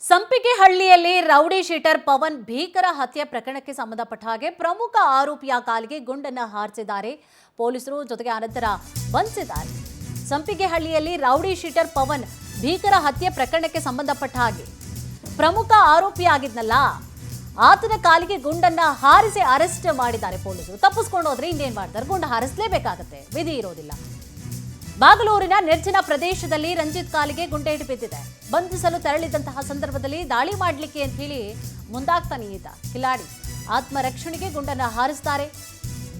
ಸಂಪಿಗೆಹಳ್ಳಿಯಲ್ಲಿ rowdy sheeter Pavan ಭೀಕರ ಹತ್ಯೆ ಪ್ರಕರಣಕ್ಕೆ ಸಂಬಂಧಪಟ್ಟ ಹಾಗೆ ಪ್ರಮುಖ ಆರೋಪಿಯ ಕಾಲಿಗೆ ಗುಂಡನ್ನು ಹಾರಿಸಿದ್ದಾರೆ ಪೊಲೀಸರು. ಜೊತೆಗೆ ಅನಂತರ ಬಂಧಿಸಿದ್ದಾರೆ. ಸಂಪಿಗೆಹಳ್ಳಿಯಲ್ಲಿ ರೌಡಿ ಶೀಟರ್ ಪವನ್ ಭೀಕರ ಹತ್ಯೆ ಪ್ರಕರಣಕ್ಕೆ ಸಂಬಂಧಪಟ್ಟ ಹಾಗೆ ಪ್ರಮುಖ ಆರೋಪಿಯಾಗಿದ್ನಲ್ಲ, ಆತನ ಕಾಲಿಗೆ ಗುಂಡನ್ನ ಹಾರಿಸಿ ಅರೆಸ್ಟ್ ಮಾಡಿದ್ದಾರೆ ಪೊಲೀಸರು. ತಪ್ಪಿಸ್ಕೊಂಡು ಹೋದ್ರೆ ಇನ್ನೇನ್ ಮಾಡ್ತಾರೆ, ಗುಂಡು ಹಾರಿಸಲೇಬೇಕಾಗತ್ತೆ, ವಿಧಿ ಇರೋದಿಲ್ಲ. ಬಾಗಲೂರಿನ ನಿರ್ಜನ ಪ್ರದೇಶದಲ್ಲಿ ರಂಜಿತ್ ಕಾಲಿಗೆ ಗುಂಡೇಟು ಬಿದ್ದಿದೆ. ಬಂಧಿಸಲು ತೆರಳಿದಂತಹ ಸಂದರ್ಭದಲ್ಲಿ ದಾಳಿ ಮಾಡಲಿಕ್ಕೆ ಅಂತ ಹೇಳಿ ಮುಂದಾಗ್ತಾನೆ ಈತ ಕಿಲಾಡಿ. ಆತ್ಮರಕ್ಷಣೆಗೆ ಗುಂಡನ್ನ ಹಾರಿಸ್ತಾರೆ,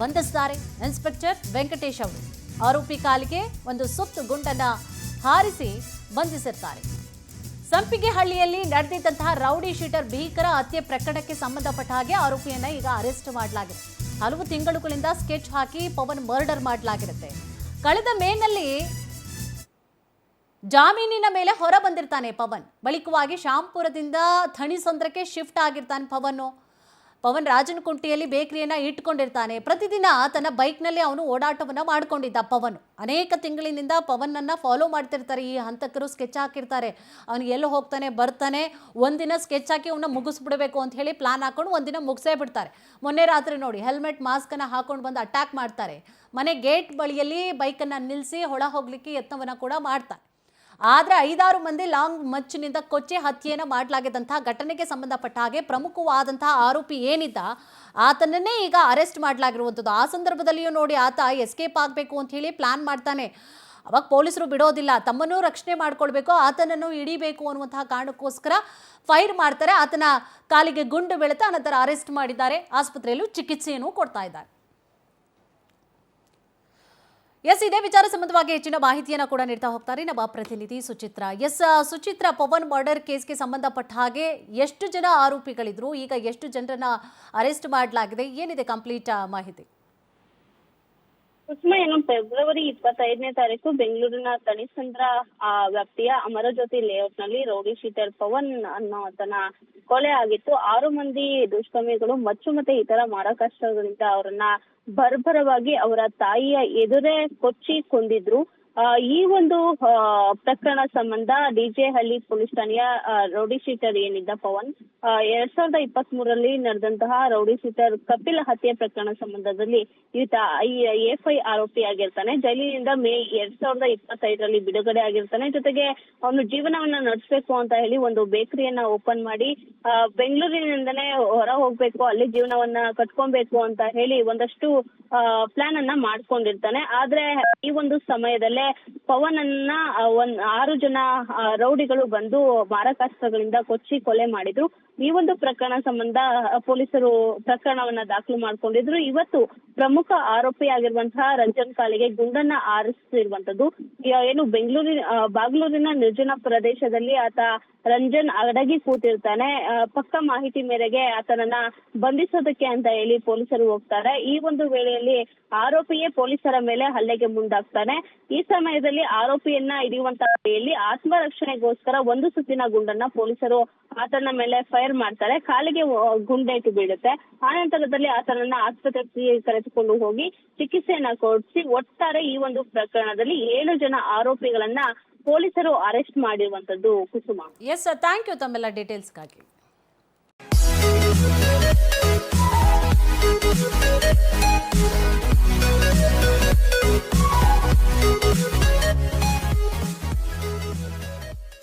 ಬಂಧಿಸ್ತಾರೆ ಇನ್ಸ್ಪೆಕ್ಟರ್ ವೆಂಕಟೇಶ್ ಅವರು. ಆರೋಪಿ ಕಾಲಿಗೆ ಒಂದು ಸುತ್ತು ಗುಂಡನ್ನ ಹಾರಿಸಿ ಬಂಧಿಸಿರ್ತಾರೆ. ಸಂಪಿಗೆಹಳ್ಳಿಯಲ್ಲಿ ನಡೆದಿದ್ದಂತಹ ರೌಡಿ ಶೀಟರ್ ಭೀಕರ ಹತ್ಯೆ ಪ್ರಕರಣಕ್ಕೆ ಸಂಬಂಧಪಟ್ಟ ಹಾಗೆ ಆರೋಪಿಯನ್ನ ಈಗ ಅರೆಸ್ಟ್ ಮಾಡಲಾಗಿದೆ. ಹಲವು ತಿಂಗಳುಗಳಿಂದ ಸ್ಕೆಚ್ ಹಾಕಿ ಪವನ್ ಮರ್ಡರ್ ಮಾಡಲಾಗಿರುತ್ತೆ. ಕಳೆದ ಮೇನಲ್ಲಿ ಜಾಮೀನಿನ ಮೇಲೆ ಹೊರ ಬಂದಿರ್ತಾನೆ ಪವನ್. ಬಳಿಕವಾಗಿ ಶಾಂಪುರದಿಂದ ಥಣಿಸಂದ್ರಕ್ಕೆ ಶಿಫ್ಟ್ ಆಗಿರ್ತಾನೆ ಪವನ್ ರಾಜನಕುಂಟಿಯಲ್ಲಿ ಬೇಕರಿಯನ್ನ ಇಟ್ಕೊಂಡಿರ್ತಾನೆ. ಪ್ರತಿದಿನ ತನ್ನ ಬೈಕ್ನಲ್ಲಿ ಅವನು ಓಡಾಟವನ್ನ ಮಾಡ್ಕೊಂಡಿದ್ದ ಪವನ್. ಅನೇಕ ತಿಂಗಳಿನಿಂದ ಪವನ್ನನ್ನ ಫಾಲೋ ಮಾಡ್ತಿರ್ತಾರೆ ಈ ಹಂತಕರು. ಸ್ಕೆಚ್ ಹಾಕಿರ್ತಾರೆ, ಅವನು ಎಲ್ಲೋ ಹೋಗ್ತಾನೆ ಬರ್ತಾನೆ, ಒಂದಿನ ಸ್ಕೆಚ್ ಹಾಕಿ ಅವನ್ನ ಮುಗಿಸ್ಬಿಡ್ಬೇಕು ಅಂತ ಹೇಳಿ ಪ್ಲಾನ್ ಹಾಕೊಂಡು ಒಂದಿನ ಮುಗಿಸೇ ಬಿಡ್ತಾರೆ. ಮೊನ್ನೆ ರಾತ್ರಿ ನೋಡಿ ಹೆಲ್ಮೆಟ್ ಮಾಸ್ಕನ್ನು ಹಾಕೊಂಡು ಬಂದು ಅಟ್ಯಾಕ್ ಮಾಡ್ತಾರೆ. ಮನೆ ಗೇಟ್ ಬಳಿಯಲ್ಲಿ ಬೈಕನ್ನು ನಿಲ್ಲಿಸಿ ಹೊಳ ಹೋಗ್ಲಿಕ್ಕೆ ಯತ್ನವನ್ನ ಕೂಡ ಮಾಡ್ತಾರೆ. ಆದರೆ 5-6 ಮಂದಿ ಲಾಂಗ್ ಮಚ್ಚಿನಿಂದ ಕೊಚ್ಚಿ ಹತ್ಯೆಯನ್ನು ಮಾಡಲಾಗಿದ್ದಂತಹ ಘಟನೆಗೆ ಸಂಬಂಧಪಟ್ಟ ಹಾಗೆ ಪ್ರಮುಖವಾದಂತಹ ಆರೋಪಿ ಏನಿದ್ದ ಆತನನ್ನೇ ಈಗ ಅರೆಸ್ಟ್ ಮಾಡಲಾಗಿರುವಂಥದ್ದು. ಆ ಸಂದರ್ಭದಲ್ಲಿಯೂ ನೋಡಿ ಆತ ಎಸ್ಕೇಪ್ ಆಗಬೇಕು ಅಂತ ಹೇಳಿ ಪ್ಲಾನ್ ಮಾಡ್ತಾನೆ. ಅವಾಗ ಪೊಲೀಸರು ಬಿಡೋದಿಲ್ಲ, ತಮ್ಮನ್ನೂ ರಕ್ಷಣೆ ಮಾಡ್ಕೊಳ್ಬೇಕು, ಆತನನ್ನು ಹಿಡಿಬೇಕು ಅನ್ನುವಂತಹ ಕಾರಣಕ್ಕೋಸ್ಕರ ಫೈರ್ ಮಾಡ್ತಾರೆ. ಆತನ ಕಾಲಿಗೆ ಗುಂಡು ಬೀಳುತ್ತೆ. ಅನಂತರ ಅರೆಸ್ಟ್ ಮಾಡಿದ್ದಾರೆ. ಆಸ್ಪತ್ರೆಯಲ್ಲೂ ಚಿಕಿತ್ಸೆಯನ್ನು ಕೊಡ್ತಾ ಇದ್ದಾರೆ. ಇದೇ ವಿಚಾರ ಸಂಬಂಧವಾಗಿ ಹೆಚ್ಚಿನ ಮಾಹಿತಿಯನ್ನು ಕೂಡ ನೀಡ್ತಾ ಹೋಗ್ತಾರೆ ನಮ್ಮ ಪ್ರತಿನಿಧಿ ಸುಚಿತ್ರಾ. ಸುಚಿತ್ರಾ, ಪವನ್ ಮರ್ಡರ್ ಕೇಸ್ಗೆ ಸಂಬಂಧಪಟ್ಟ ಹಾಗೆ ಎಷ್ಟು ಜನ ಆರೋಪಿಗಳಿದ್ರು, ಈಗ ಎಷ್ಟು ಜನರನ್ನ ಅರೆಸ್ಟ್ ಮಾಡಲಾಗಿದೆ, ಏನಿದೆ ಕಂಪ್ಲೀಟ್ ಮಾಹಿತಿ? ಕುಸುಮ, ಫೆಬ್ರವರಿ 25ನೇ ತಾರೀಕು ಬೆಂಗಳೂರಿನ ಥಣಿಸಂದ್ರ ವ್ಯಾಪ್ತಿಯ ಅಮರಜ್ಯೋತಿ ಲೇಔಟ್ ನಲ್ಲಿ ರೌಡಿ ಶೀಟರ್ ಪವನ್ ಅನ್ನೋ ಆತನ ಕೊಲೆ ಆಗಿತ್ತು. 6 ಮಂದಿ ದುಷ್ಕರ್ಮಿಗಳು ಮಚ್ಚು ಮತ್ತೆ ಇತರ ಮಾರಕಾಸ್ತ್ರಗಳಿಂದ ಅವರನ್ನ ಬರ್ಬರವಾಗಿ ಅವರ ತಾಯಿಯ ಎದುರೇ ಕೊಚ್ಚಿ ಕೊಂದಿದ್ರು. ಈ ಒಂದು ಪ್ರಕರಣ ಸಂಬಂಧ ಡಿಜೆಹಳ್ಳಿ ಪೊಲೀಸ್ ಠಾಣೆಯ ರೌಡಿ ಶೀಟರ್ ಏನಿದ್ದ ಪವನ್ 2023ರಲ್ಲಿ ನಡೆದಂತಹ ರೌಡಿ ಶೀಟರ್ ಕಪಿಲ್ ಹತ್ಯೆ ಪ್ರಕರಣ ಸಂಬಂಧದಲ್ಲಿ ಈತ ಎಫ್ಐ ಆರೋಪಿ ಆಗಿರ್ತಾನೆ. ಜೈಲಿನಿಂದ ಮೇ 2025ರಲ್ಲಿ ಬಿಡುಗಡೆ ಆಗಿರ್ತಾನೆ. ಜೊತೆಗೆ ಅವನು ಜೀವನವನ್ನ ನಡೆಸಬೇಕು ಅಂತ ಹೇಳಿ ಒಂದು ಬೇಕರಿಯನ್ನ ಓಪನ್ ಮಾಡಿ ಬೆಂಗಳೂರಿನಿಂದನೇ ಹೊರ ಹೋಗ್ಬೇಕು, ಅಲ್ಲಿ ಜೀವನವನ್ನ ಕಟ್ಕೊಬೇಕು ಅಂತ ಹೇಳಿ ಒಂದಷ್ಟು ಪ್ಲಾನ್ ಅನ್ನ ಮಾಡ್ಕೊಂಡಿರ್ತಾನೆ. ಆದ್ರೆ ಈ ಒಂದು ಸಮಯದಲ್ಲೇ ಪವನ್ ಅನ್ನ 6 ಜನ ರೌಡಿಗಳು ಬಂದು ಮಾರಕಾಸ್ತ್ರಗಳಿಂದ ಕೊಚ್ಚಿ ಕೊಲೆ ಮಾಡಿದ್ರು. ಈ ಒಂದು ಪ್ರಕರಣ ಸಂಬಂಧ ಪೊಲೀಸರು ಪ್ರಕರಣವನ್ನ ದಾಖಲು ಮಾಡ್ಕೊಂಡಿದ್ರು. ಇವತ್ತು ಪ್ರಮುಖ ಆರೋಪಿಯಾಗಿರುವಂತಹ ರಂಜನ್ ಕಾಲಿಗೆ ಗುಂಡನ್ನ ಹಾರಿಸಿರುವಂತದ್ದು. ಏನು ಬಾಗಲೂರಿನ ನಿರ್ಜನ ಪ್ರದೇಶದಲ್ಲಿ ಆತ ರಂಜನ್ ಅಡಗಿ ಕೂತಿರ್ತಾನೆ. ಪಕ್ಕ ಮಾಹಿತಿ ಮೇರೆಗೆ ಆತನನ್ನ ಬಂಧಿಸೋದಕ್ಕೆ ಅಂತ ಹೇಳಿ ಪೊಲೀಸರು ಹೋಗ್ತಾರೆ. ಈ ಒಂದು ವೇಳೆಯಲ್ಲಿ ಆರೋಪಿಯೇ ಪೊಲೀಸರ ಮೇಲೆ ಹಲ್ಲೆಗೆ ಮುಂದಾಗ್ತಾನೆ. ಈ ಸಮಯದಲ್ಲಿ ಆರೋಪಿಯನ್ನ ಹಿಡಿಯುವಂತಹ ವೇಳೆಯಲ್ಲಿ ಆತ್ಮರಕ್ಷಣೆಗೋಸ್ಕರ ಒಂದು ಸುತ್ತಿನ ಗುಂಡನ್ನ ಪೊಲೀಸರು ಆತನ ಮೇಲೆ ಫೈರ್ ಮಾಡ್ತಾರೆ. ಕಾಲಿಗೆ ಗುಂಡೇಟು ಬೀಳುತ್ತೆ. ಆನಂತರದಲ್ಲಿ ಆತನನ್ನ ಆಸ್ಪತ್ರೆಗೆ ಕರೆದುಕೊಂಡು ಹೋಗಿ ಚಿಕಿತ್ಸೆಯನ್ನ ಕೊಡಿಸಿ ಒಟ್ಟಾರೆ ಈ ಒಂದು ಪ್ರಕರಣದಲ್ಲಿ 7 ಜನ ಆರೋಪಿಗಳನ್ನ ಪೊಲೀಸರು ಅರೆಸ್ಟ್ ಮಾಡಿರುವಂತದ್ದು. ಕುಸುಮ, ಥ್ಯಾಂಕ್ ಯು ತಮ್ಮೆಲ್ಲ ಡೀಟೇಲ್ಸ್ಗಾಗಿ.